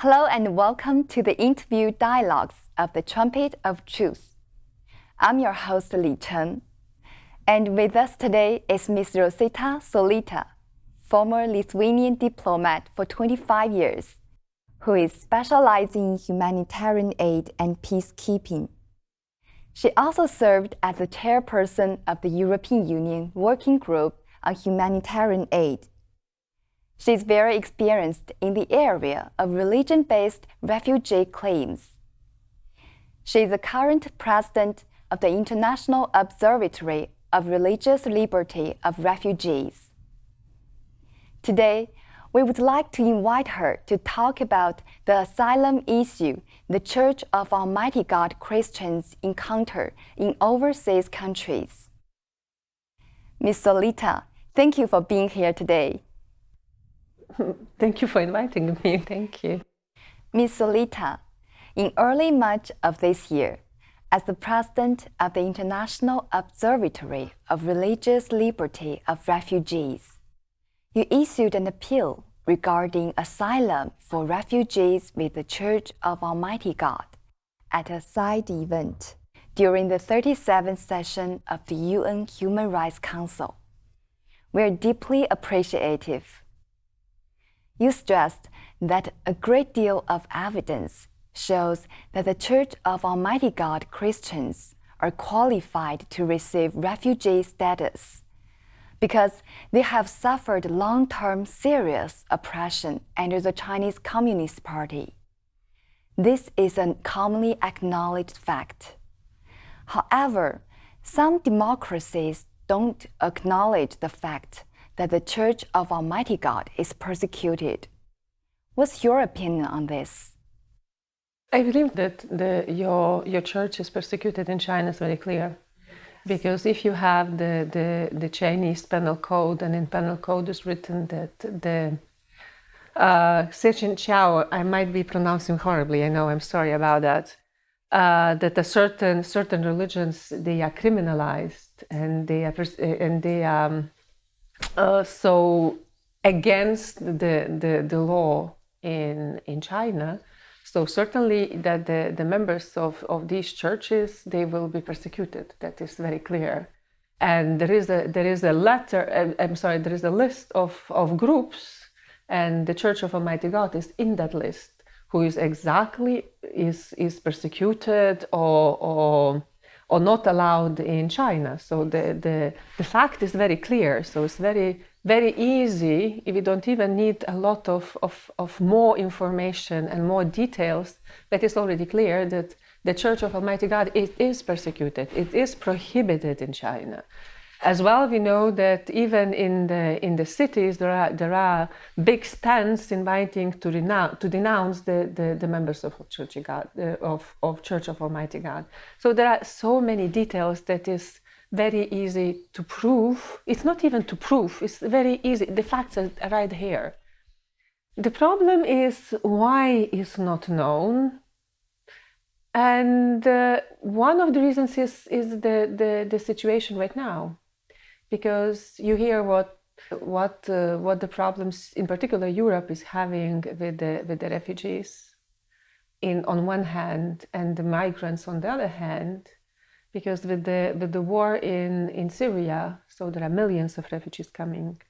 Hello and welcome to the interview dialogues of the Trumpet of Truth. I'm your host Li Chen, and with us today is Ms. Rosita Šorytė, former Lithuanian diplomat for 25 years, who is specializing in humanitarian aid and peacekeeping. She also served as the chairperson of the European Union Working Group on Humanitarian Aid. She is very experienced in the area of religion-based refugee claims. She is the current president of the International Observatory of Religious Liberty of Refugees. Today, we would like to invite her to talk about the asylum issue the Church of Almighty God Christians encounter in overseas countries. Ms. Šorytė, thank you for being here today. Thank you for inviting me. Thank you. Ms. Šorytė, in early March of this year, as the president of the International Observatory of Religious Liberty of Refugees, you issued an appeal regarding asylum for refugees with the Church of Almighty God at a side event during the 37th session of the UN Human Rights Council. We are deeply appreciative. You stressed that a great deal of evidence shows that the Church of Almighty God Christians are qualified to receive refugee status because they have suffered long-term serious oppression under the Chinese Communist Party. This is a commonly acknowledged fact. However, some democracies don't acknowledge the fact that the Church of Almighty God is persecuted. What's your opinion on this? I believe that your church is persecuted in China is very clear. Because if you have the Chinese penal code, and in penal code is written that the Xiao, I might be pronouncing horribly, I know, I'm sorry about that, that a certain religions, they are criminalized and they are so against the law in China. So certainly that the members of these churches, they will be persecuted. That is very clear. And there is a list of groups, and the Church of Almighty God is in that list, who is persecuted or not allowed in China. So the fact is very clear. So it's very, very easy, if you don't even need a lot of more information and more details, that is already clear that the Church of Almighty God, it is persecuted. It is prohibited in China. As well, we know that even in the cities, there are big stands inviting to denounce the members of Church of God, of Church of Almighty God. So there are so many details that is very easy to prove. It's not even to prove. It's very easy. The facts are right here. The problem is why it's not known. And one of the reasons is the situation right now. Because you hear what the problems, in particular Europe, is having with the refugees on one hand, and the migrants on the other hand, because with the war in Syria, so there are millions of refugees coming.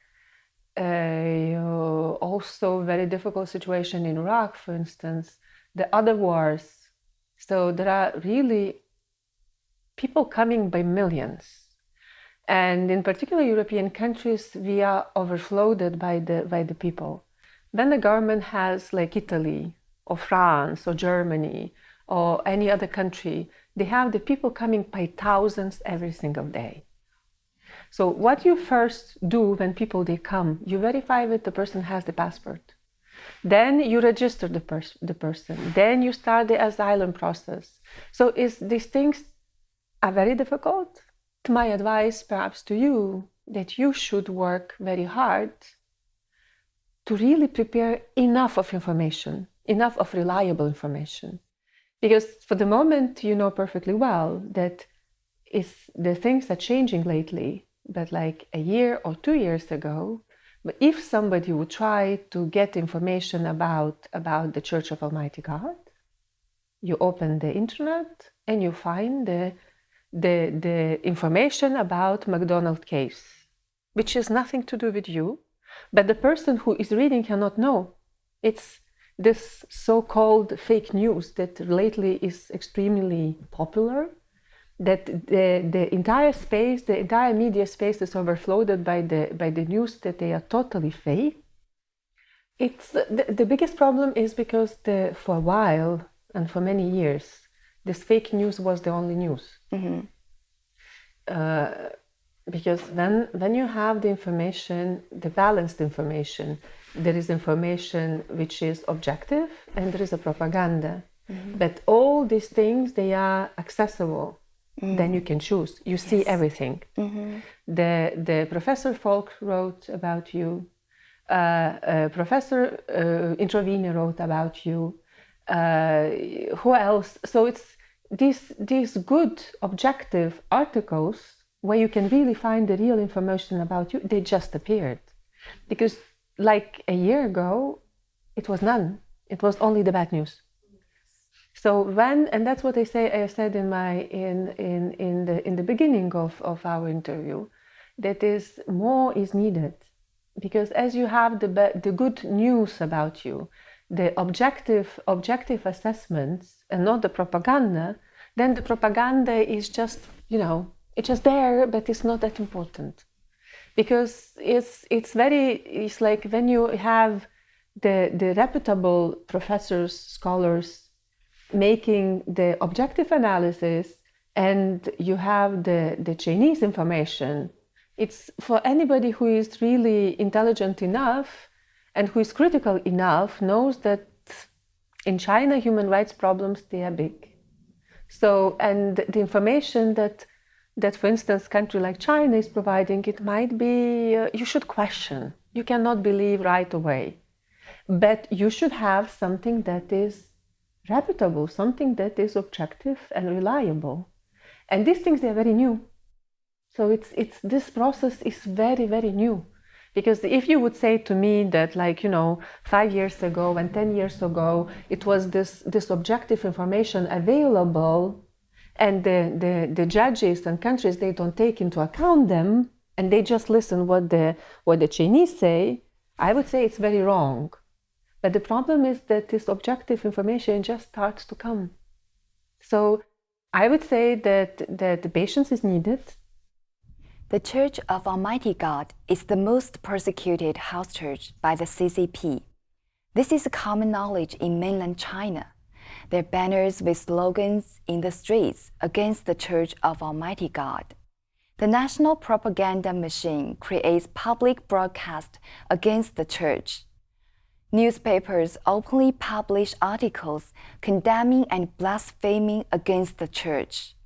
Also very difficult situation in Iraq, for instance, the other wars. So there are really people coming by millions. And in particular European countries, we are overflowed by the people. Then the government has, like Italy or France or Germany or any other country, they have the people coming by thousands every single day. So what you first do when they come, you verify that the person has the passport. Then you register the person. Then you start the asylum process. So these things are very difficult. My advice perhaps to you, that you should work very hard to really prepare enough of information, enough of reliable information. Because for the moment, you know perfectly well that the things are changing lately, but like a year or 2 years ago, But if somebody would try to get information about the Church of Almighty God, you open the internet and you find the information about McDonald case, which has nothing to do with you, but the person who is reading cannot know. It's this so-called fake news that lately is extremely popular, that the entire space, the entire media space is overflowed by the news that they are totally fake. It's the biggest problem is because for a while and for many years, this fake news was the only news. Mm-hmm. Because when you have the information, the balanced information, there is information which is objective and there is a propaganda. Mm-hmm. But all these things, they are accessible. Mm-hmm. Then you can choose. You see everything. Mm-hmm. The Professor Falk wrote about you. Professor Introvini wrote about you. Who else? So it's these good objective articles where you can really find the real information about you. They just appeared, because like a year ago, it was none. It was only the bad news. So and that's what I said in the beginning of our interview, that is more is needed, because as you have the good news about you, the objective assessments and not the propaganda, then the propaganda is just, it's just there, but it's not that important, because it's like when you have the reputable professors, scholars making the objective analysis, and you have the Chinese information. It's for anybody who is really intelligent enough and who is critical enough knows that in China human rights problems, they are big. So, and the information that for instance country like China is providing, it might be you should question. You cannot believe right away, but you should have something that is reputable, something that is objective and reliable. And these things, they are very new. So it's this process is very, very new. Because if you would say to me that 5 years ago and 10 years ago, it was this objective information available, and the judges and countries, they don't take into account them, and they just listen what the Chinese say, I would say it's very wrong. But the problem is that this objective information just starts to come. So I would say that the patience is needed. The Church of Almighty God is the most persecuted house church by the CCP. This is common knowledge in mainland China. Their banners with slogans in the streets against the Church of Almighty God. The national propaganda machine creates public broadcast against the church. Newspapers openly publish articles condemning and blaspheming against the church.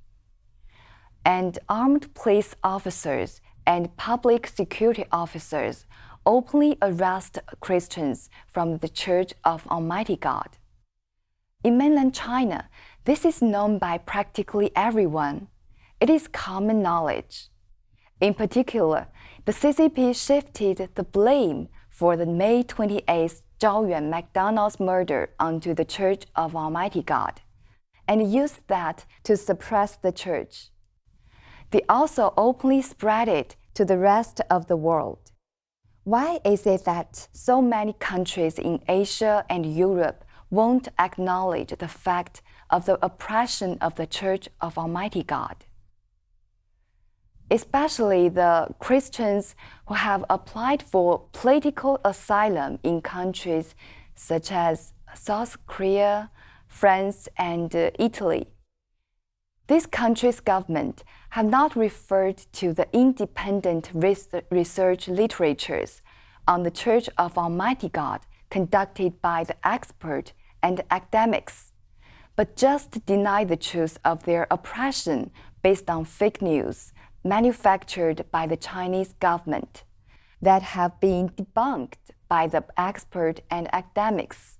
And armed police officers and public security officers openly arrest Christians from the Church of Almighty God. In mainland China, this is known by practically everyone. It is common knowledge. In particular, the CCP shifted the blame for the May 28th Zhaoyuan McDonald's murder onto the Church of Almighty God, and used that to suppress the church. They also openly spread it to the rest of the world. Why is it that so many countries in Asia and Europe won't acknowledge the fact of the oppression of the Church of Almighty God? Especially the Christians who have applied for political asylum in countries such as South Korea, France, and Italy. These countries' government have not referred to the independent research literatures on the Church of Almighty God conducted by the expert and academics, but just deny the truth of their oppression based on fake news manufactured by the Chinese government that have been debunked by the expert and academics.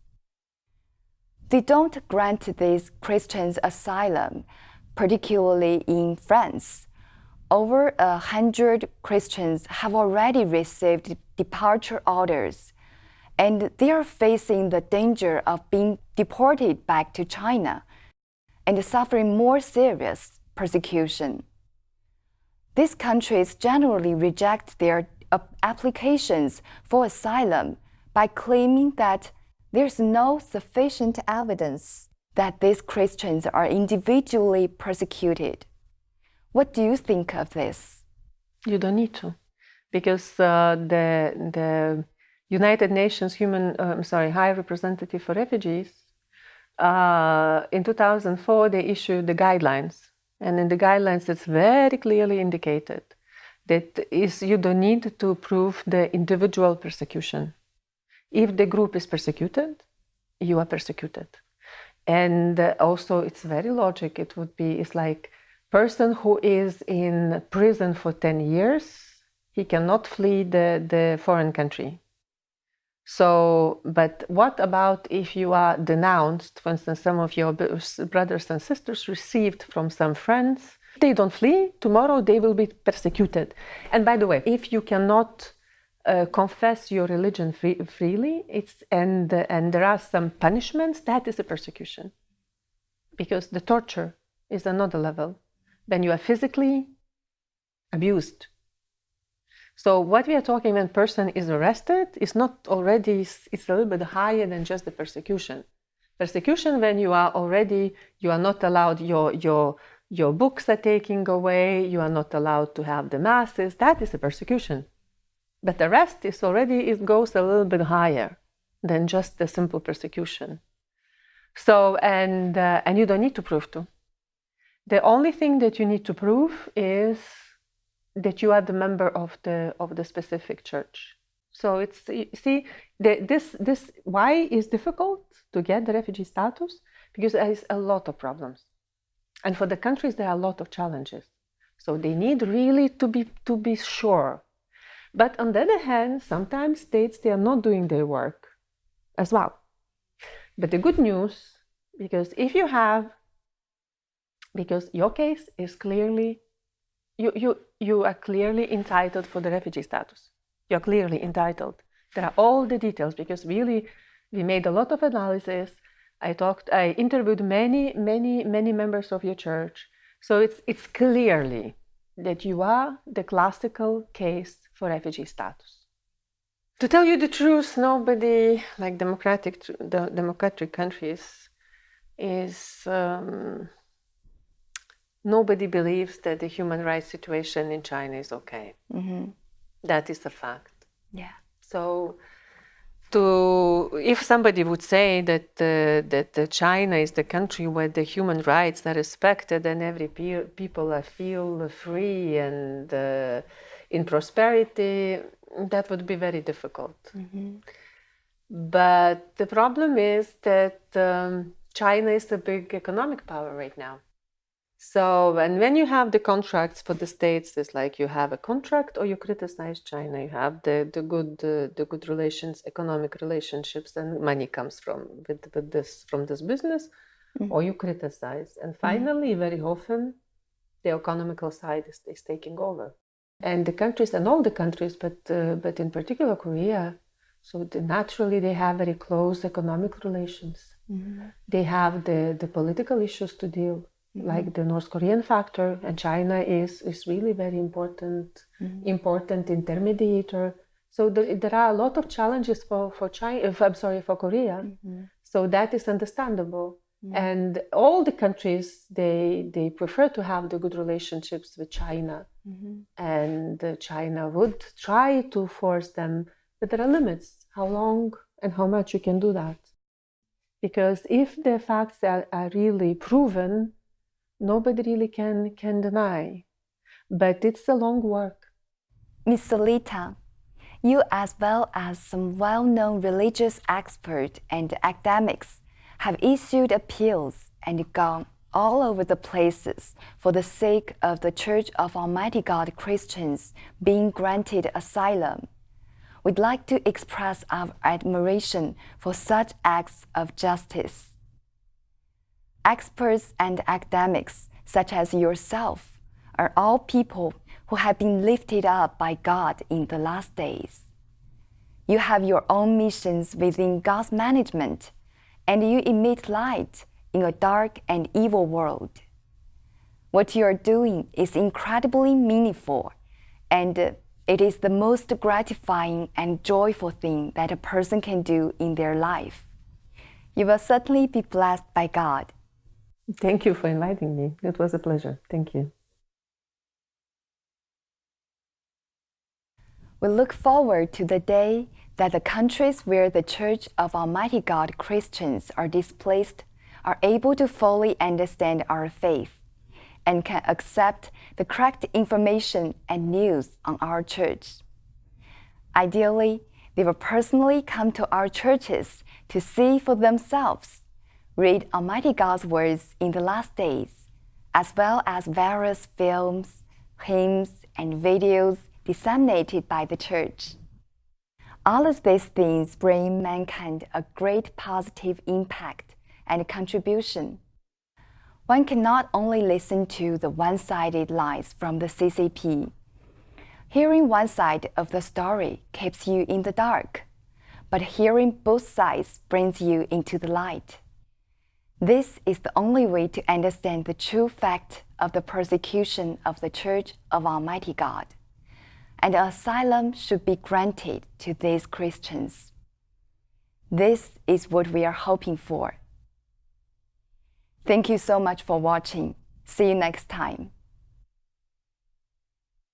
They don't grant these Christians asylum, particularly in France. Over 100 Christians have already received departure orders, and they are facing the danger of being deported back to China and suffering more serious persecution. These countries generally reject their applications for asylum by claiming that there's no sufficient evidence that these Christians are individually persecuted. What do you think of this? You don't need to, because the United Nations High Representative for Refugees, in 2004 they issued the guidelines, and in the guidelines it's very clearly indicated that you don't need to prove the individual persecution. If the group is persecuted, you are persecuted. And also it's very logical. It's like person who is in prison for 10 years, he cannot flee the foreign country. So, but what about if you are denounced? For instance, some of your brothers and sisters received from some friends, they don't flee, tomorrow they will be persecuted. And by the way, if you cannot confess your religion freely, and there are some punishments, that is a persecution. Because the torture is another level. Then you are physically abused. So what we are talking when person is arrested is not already, it's a little bit higher than just the persecution. Persecution when you are not allowed, your books are taken away, you are not allowed to have the masses, that is a persecution. But arrest it goes a little bit higher than just the simple persecution. So, and you don't need to prove to. The only thing that you need to prove is that you are the member of the specific church. So it's, this why is difficult to get the refugee status? Because there is a lot of problems. And for the countries, there are a lot of challenges. So they need really to be sure. But on the other hand, sometimes states, they are not doing their work as well. But the good news, because your case is clearly, you are clearly entitled for the refugee status. You're clearly entitled. There are all the details, because really we made a lot of analysis. I interviewed many members of your church. So it's clearly that you are the classical case for refugee status. To tell you the truth, nobody, like democratic countries, nobody believes that the human rights situation in China is okay. Mm-hmm. That is a fact. Yeah. So, if somebody would say that China is the country where the human rights are respected and every people feel free and in prosperity, that would be very difficult. Mm-hmm. But the problem is that China is a big economic power right now. So, and when you have the contracts for the states, it's like you have a contract or you criticize China. You have the good relations, economic relationships, and money comes from this business, mm-hmm. or you criticize. And finally, mm-hmm. very often, the economical side is taking over. And the countries, and all the countries, but in particular Korea, so naturally they have very close economic relations. Mm-hmm. They have the political issues to deal. Mm-hmm. Like the North Korean factor, and China is really very important, mm-hmm. important intermediator. So there are a lot of challenges for Korea. Mm-hmm. So that is understandable. Mm-hmm. And all the countries, they prefer to have the good relationships with China. Mm-hmm. And China would try to force them, but there are limits, how long and how much you can do that. Because if the facts are really proven, nobody really can deny, but it's a long work. Ms. Rosita, you as well as some well-known religious experts and academics have issued appeals and gone all over the places for the sake of the Church of Almighty God Christians being granted asylum. We'd like to express our admiration for such acts of justice. Experts and academics, such as yourself, are all people who have been lifted up by God in the last days. You have your own missions within God's management, and you emit light in a dark and evil world. What you are doing is incredibly meaningful, and it is the most gratifying and joyful thing that a person can do in their life. You will certainly be blessed by God. Thank you for inviting me. It was a pleasure. Thank you. We look forward to the day that the countries where the Church of Almighty God Christians are displaced are able to fully understand our faith and can accept the correct information and news on our church. Ideally, they will personally come to our churches to see for themselves, read Almighty God's words in the last days, as well as various films, hymns, and videos disseminated by the Church. All of these things bring mankind a great positive impact and contribution. One cannot only listen to the one-sided lies from the CCP. Hearing one side of the story keeps you in the dark, but hearing both sides brings you into the light. This is the only way to understand the true fact of the persecution of the Church of Almighty God, and an asylum should be granted to these Christians. This is what we are hoping for. Thank you so much for watching. See you next time.